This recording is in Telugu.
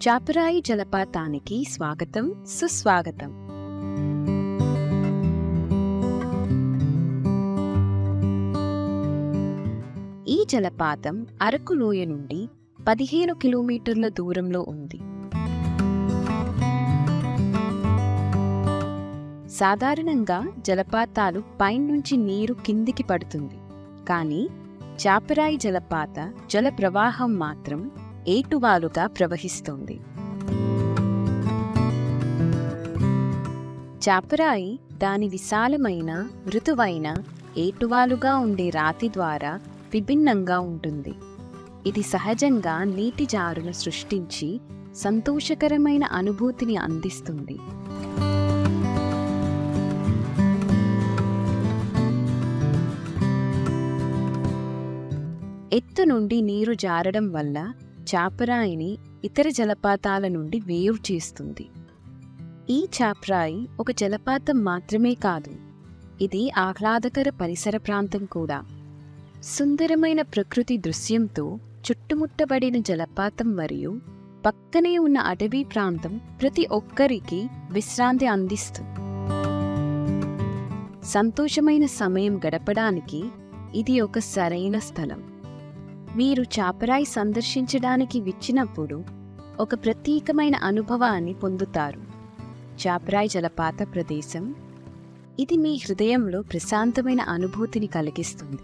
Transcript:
చాపరాయి జలపాతానికి స్వాగతం, సుస్వాగతం. ఈ జలపాతం అరకు లోయ నుండి 15 కిలోమీటర్ల దూరంలో ఉంది. సాధారణంగా జలపాతాలు పైనుంచి నీరు కిందికి పడుతుంది, కానీ చాపరాయి జలపాత జల ప్రవాహం మాత్రం ఏటువాలుగా ప్రవహిస్తుంది. చాపరాయి దాని విశాలమైన, మృదువైన, ఏటువాలుగా ఉండే రాతి ద్వారా విభిన్నంగా ఉంటుంది. ఇది సహజంగా నీటి జారును సృష్టించి సంతోషకరమైన అనుభూతిని అందిస్తుంది. ఎత్తు నుండి నీరు జారడం వల్ల చాపరాయిని ఇతర జలపాతాల నుండి వేరు చేస్తుంది. ఈ చాపరాయి ఒక జలపాతం మాత్రమే కాదు, ఇది ఆహ్లాదకర పరిసర ప్రాంతం కూడా. సుందరమైన ప్రకృతి దృశ్యంతో చుట్టుముట్టబడిన జలపాతం మరియు పక్కనే ఉన్న అటవీ ప్రాంతం ప్రతి ఒక్కరికి విశ్రాంతి అందిస్తుంది. సంతోషమైన సమయం గడపడానికి ఇది ఒక సరైన స్థలం. మీరు చాపరాయి సందర్శించడానికి వచ్చినప్పుడు ఒక ప్రత్యేకమైన అనుభవాన్ని పొందుతారు. చాపరాయి జలపాత ప్రదేశం ఇది మీ హృదయంలో ప్రశాంతమైన అనుభూతిని కలిగిస్తుంది.